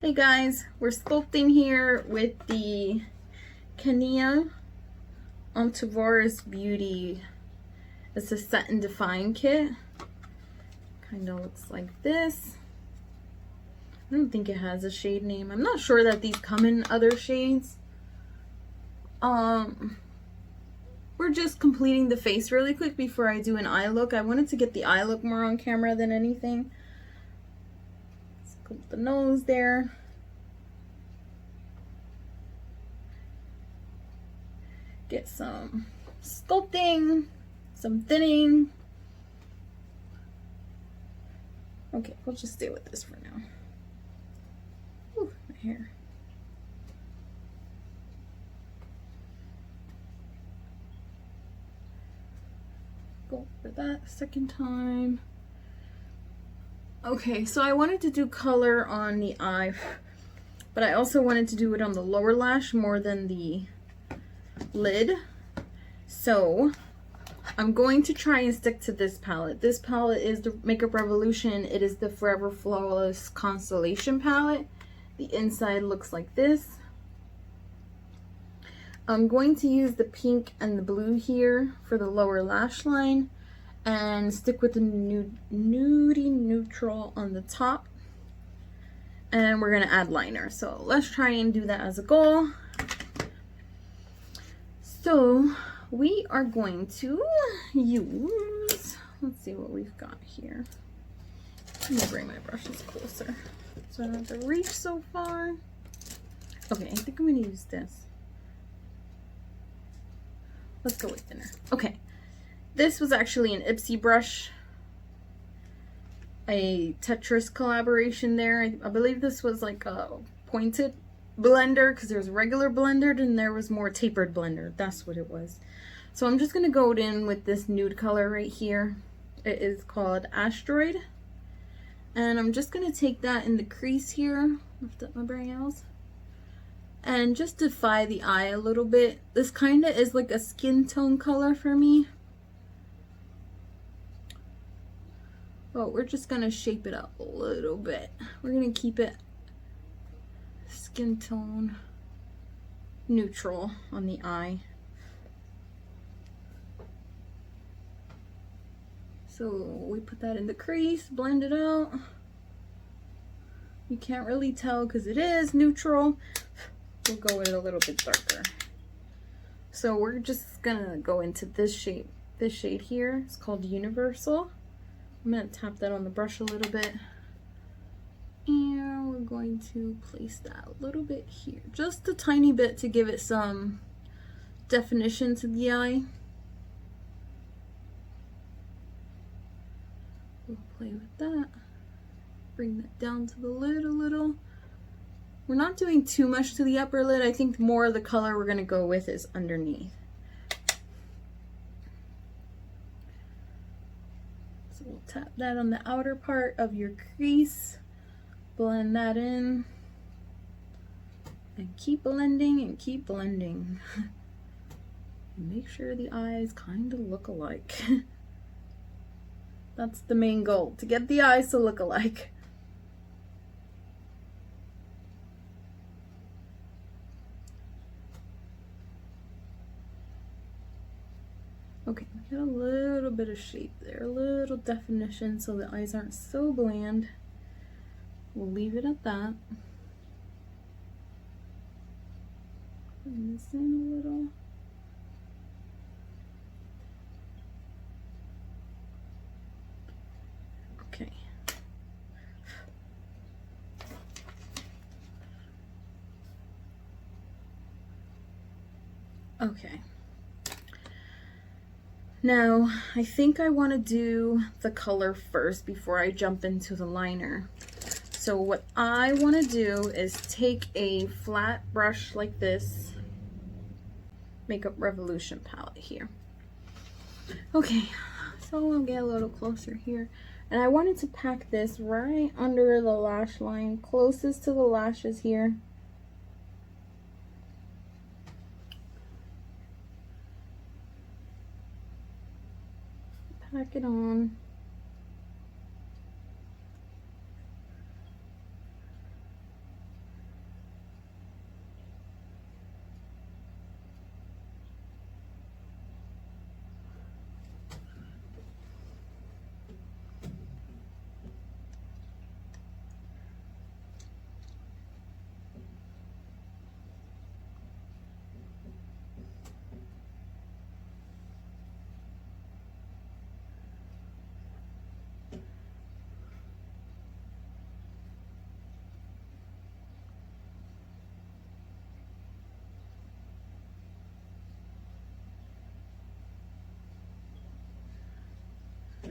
Hey guys, we're sculpting here with the Kenia Omtivorous Beauty. It's a Set and Define kit. Kind of looks like this. I don't think it has a shade name. I'm not sure that these come in other shades. We're just completing the face really quick before I do an eye look. I wanted to get the eye look more on camera than anything. Sculpt the nose there. Get some sculpting, some thinning. Okay, we'll just stay with this for now. Ooh, my hair. Go for that second time. Okay, so I wanted to do color on the eye, but I also wanted to do it on the lower lash more than the lid. So I'm going to try and stick to this palette. This palette is the Makeup Revolution. It is the Forever Flawless Constellation palette. The inside looks like this. I'm going to use the pink and the blue here for the lower lash line and stick with the nudie neutral on the top. And we're going to add liner. So let's try and do that as a goal. So we are going to use, let's see what we've got here. Let me bring my brushes closer so I don't have to reach so far. Okay, I think I'm going to use this. Let's go with thinner. Okay, this was actually an Ipsy brush, a Tetris collaboration there. I believe this was like a pointed blender because there's regular blender and there was more tapered blender. That's what it was. So I'm just going to go in with this nude color right here. It is called Asteroid. And I'm just going to take that in the crease here, lift up my brows, and just defy the eye a little bit. This kind of is like a skin tone color for me. But we're just going to shape it up a little bit. We're going to keep it skin tone neutral on the eye. So we put that in the crease, blend it out. You can't really tell because it is neutral. We'll go with it a little bit darker. So we're just gonna go into this shade here. It's called Universal. I'm gonna tap that on the brush a little bit. And we're going to place that a little bit here. Just a tiny bit to give it some definition to the eye. We'll play with that. Bring that down to the lid a little. We're not doing too much to the upper lid. I think more of the color we're gonna go with is underneath. So we'll tap that on the outer part of your crease. Blend that in. And keep blending and keep blending. Make sure the eyes kind of look alike. That's the main goal, to get the eyes to look alike. Okay, we got a little bit of shape there, a little definition so the eyes aren't so bland. We'll leave it at that. Bring this in a little. Okay. Okay. Now, I think I want to do the color first before I jump into the liner. So what I want to do is take a flat brush like this, Makeup Revolution palette here. Okay, so I'll get a little closer here. And I wanted to pack this right under the lash line, closest to the lashes here. Pack it on.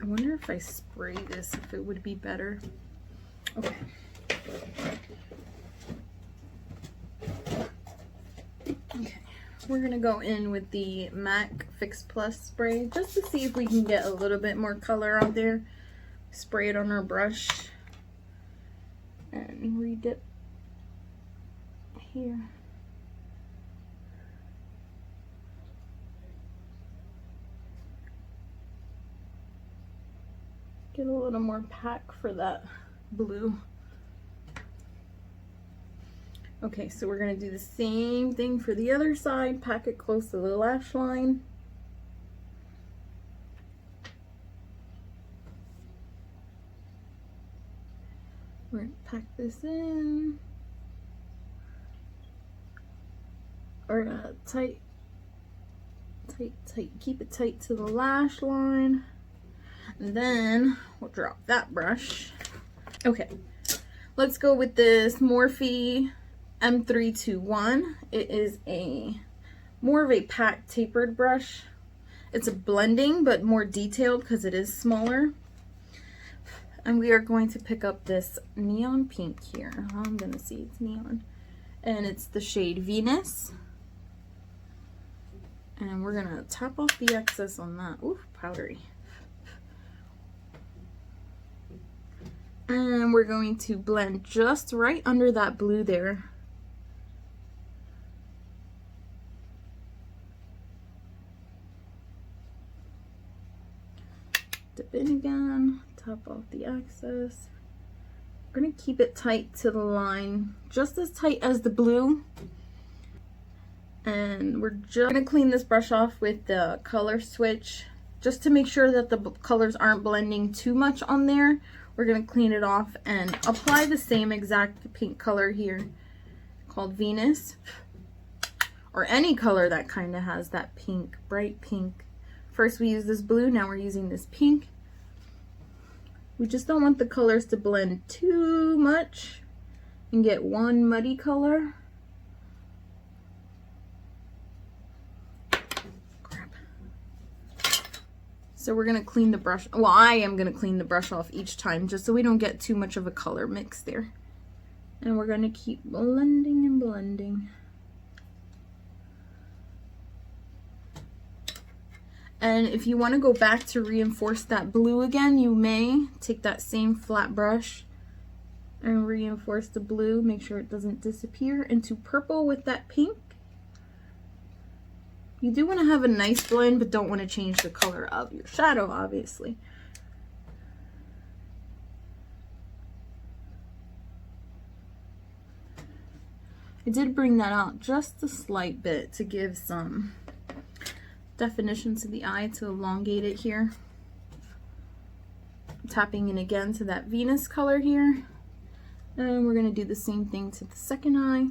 I wonder if I spray this, if it would be better. Okay. Okay, we're gonna go in with the MAC Fix Plus spray just to see if we can get a little bit more color out there. Spray it on our brush and re-dip here. Get a little more pack for that blue. Okay, so we're gonna do the same thing for the other side. Pack it close to the lash line. We're gonna pack this in. Or tight, keep it tight to the lash line. And then we'll drop that brush. Okay, let's go with this Morphe M321. It is more of a packed tapered brush. It's a blending but more detailed because it is smaller. And we are going to pick up this neon pink here. I'm gonna see it's neon. And it's the shade Venus. And we're gonna tap off the excess on that. Ooh, powdery. And we're going to blend just right under that blue there. Dip in again, tap off the excess. We're gonna keep it tight to the line, just as tight as the blue. And we're just gonna clean this brush off with the color switch, just to make sure that the colors aren't blending too much on there. We're gonna clean it off and apply the same exact pink color here called Venus, or any color that kind of has that pink, bright pink. First we use this blue, now we're using this pink. We just don't want the colors to blend too much and get one muddy color. So we're gonna clean the brush, well, I am gonna clean the brush off each time just so we don't get too much of a color mix there. And we're gonna keep blending and blending. And if you wanna go back to reinforce that blue again, you may take that same flat brush and reinforce the blue. Make sure it doesn't disappear into purple with that pink. You do want to have a nice blend, but don't want to change the color of your shadow, obviously. I did bring that out just a slight bit to give some definition to the eye, to elongate it here. Tapping in again to that Venus color here. And we're going to do the same thing to the second eye.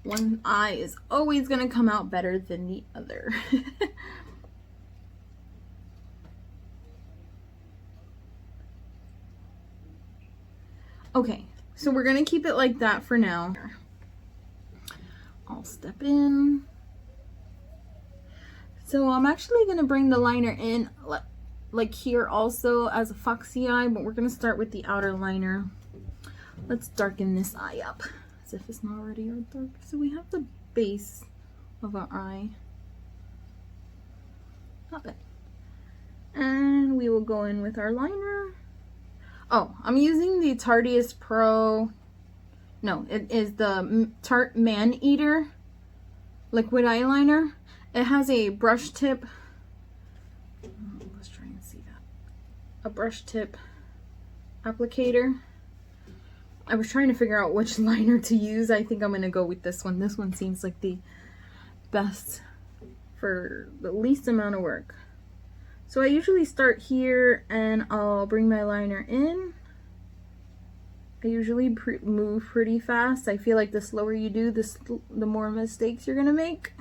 One eye is always going to come out better than the other. Okay, so we're going to keep it like that for now. I'll step in. So I'm actually going to bring the liner in like here also as a foxy eye, but we're going to start with the outer liner. Let's darken this eye up. If it's not already dark. So we have the base of our eye. Not bad. And we will go in with our liner. Oh, I'm using the Tarte Pro. No, it is the Tarte Maneater liquid eyeliner. It has a brush tip. Let's try and see that. A brush tip applicator. I was trying to figure out which liner to use. I think I'm going to go with this one. This one seems like the best for the least amount of work. So I usually start here and I'll bring my liner in. I usually move pretty fast. I feel like the slower you do, the more mistakes you're gonna make.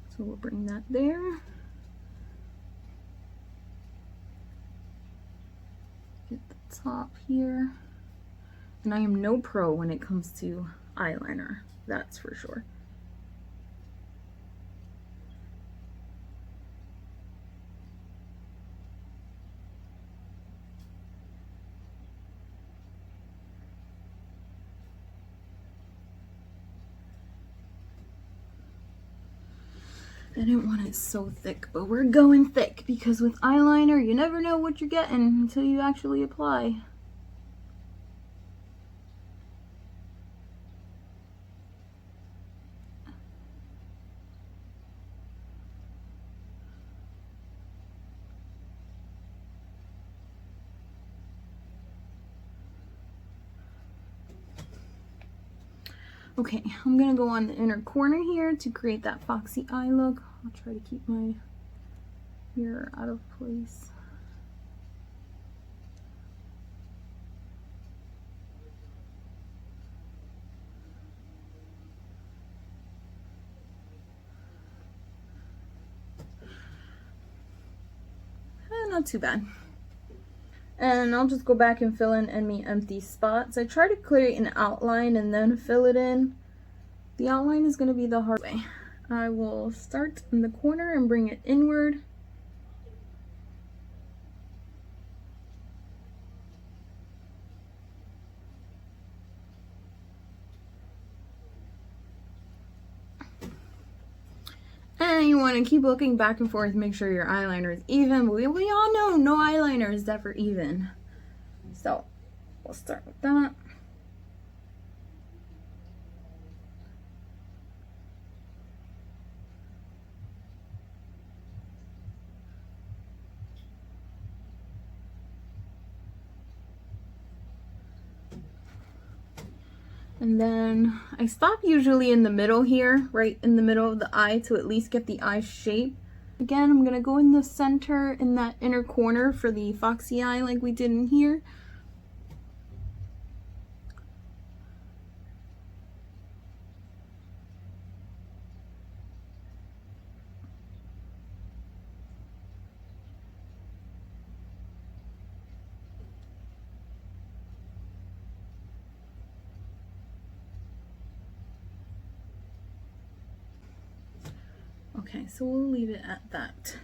So we'll bring that there. Get the top here. And I am no pro when it comes to eyeliner, that's for sure. I didn't want it so thick, but we're going thick because with eyeliner, you never know what you're getting until you actually apply. Okay, I'm gonna go on the inner corner here to create that foxy eye look. I'll try to keep my mirror out of place. Not too bad. And I'll just go back and fill in any empty spots. I try to create an outline and then fill it in. The outline is going to be the hard way. I will start in the corner and bring it inward. And you want to keep looking back and forth, make sure your eyeliner is even. But we all know no eyeliner is ever even. So we'll start with that. And then I stop usually in the middle here, right in the middle of the eye to at least get the eye shape. Again, I'm gonna go in the center in that inner corner for the foxy eye like we did in here. Okay, so we'll leave it at that.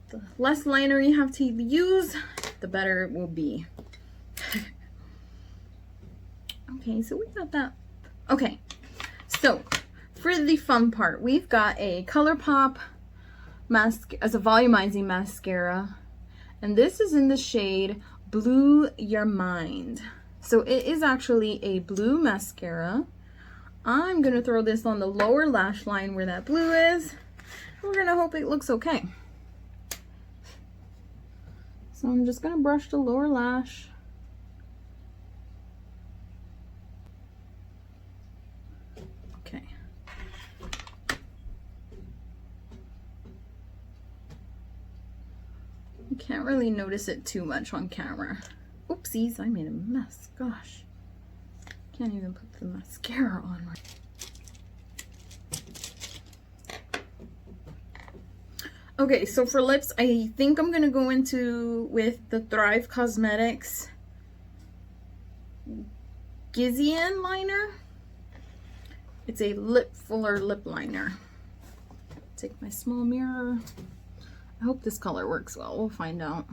The less liner you have to use, the better it will be. Okay, so we got that. Okay, so for the fun part, we've got a ColourPop mask as a volumizing mascara, and this is in the shade Blue Your Mind. So it is actually a blue mascara. I'm gonna throw this on the lower lash line where that blue is. We're gonna hope it looks okay. So I'm just gonna brush the lower lash. Okay. You can't really notice it too much on camera. Oopsies, I made a mess, gosh. Can't even put the mascara on right. Okay, so for lips, I think I'm gonna go with the Thrive Cosmetics Gizian liner. It's a lip fuller lip liner. Take my small mirror. I hope this color works well. We'll find out.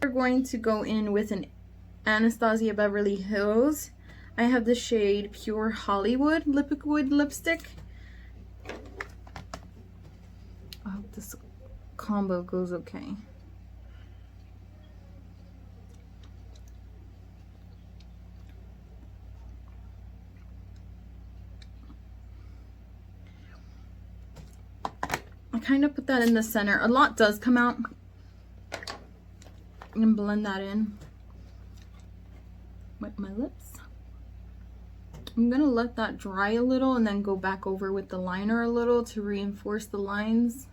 We're going to go in with an Anastasia Beverly Hills. I have the shade Pure Hollywood liquid lipstick. I hope this combo goes okay. kind of put that in the center. A lot does come out. I'm gonna blend that in with my lips. I'm gonna let that dry a little and then go back over with the liner a little to reinforce the lines.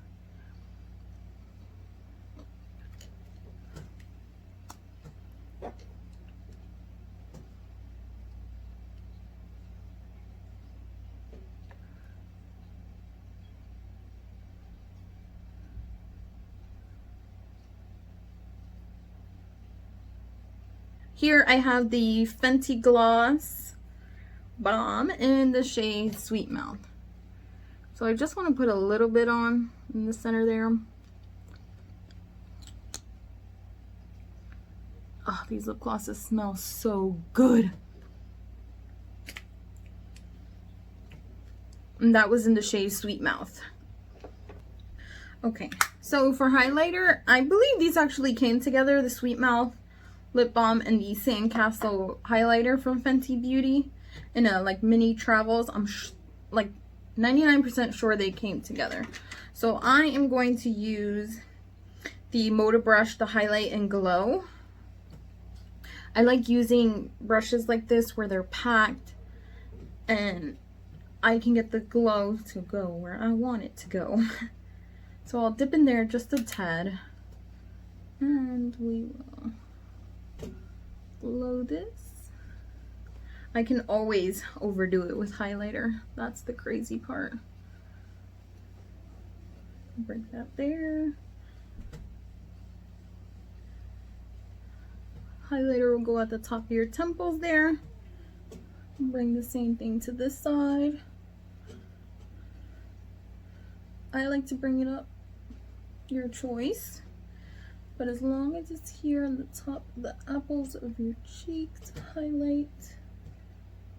Here I have the Fenty Gloss Balm in the shade Sweet Mouth. So I just want to put a little bit on in the center there. Oh, these lip glosses smell so good. And that was in the shade Sweet Mouth. Okay, so for highlighter, I believe these actually came together, the Sweet Mouth lip balm and the Sandcastle highlighter from Fenty Beauty in a like mini travels. I'm like 99% sure they came together. So I am going to use the Moda brush to highlight and glow. I like using brushes like this where they're packed and I can get the glow to go where I want it to go. So I'll dip in there just a tad and we will glow this. I can always overdo it with highlighter. That's the crazy part. Break that there. Highlighter will go at the top of your temples there. Bring the same thing to this side. I like to bring it up, your choice. But as long as it's here on the top of the apples of your cheeks to highlight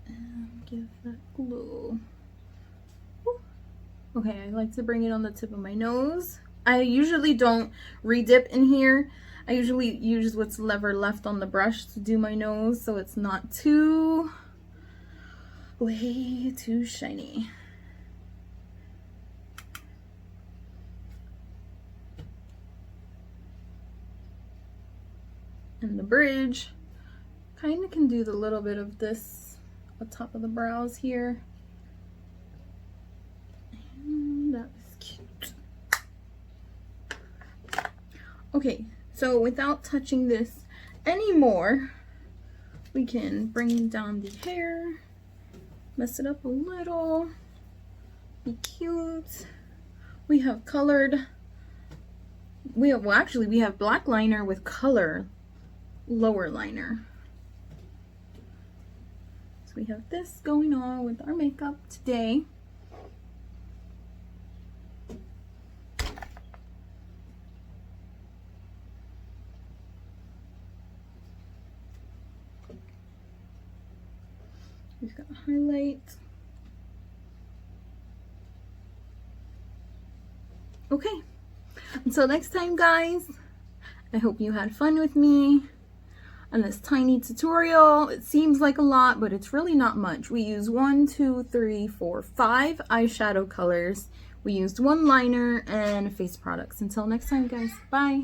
and give that glow. Woo. Okay, I like to bring it on the tip of my nose. I usually don't re-dip in here. I usually use what's left on the brush to do my nose so it's not too, way too shiny. And the bridge, kind of can do the little bit of this on top of the brows here. And that is cute. Okay, so without touching this anymore, we can bring down the hair, mess it up a little, be cute. We have colored, we have black liner with color lower liner. So we have this going on with our makeup today. We've got highlight. Okay, until next time guys, I hope you had fun with me on this tiny tutorial. It seems like a lot, but it's really not much. We use 1, 2, 3, 4, 5 eyeshadow colors. We used 1 liner and face products. Until next time guys, bye.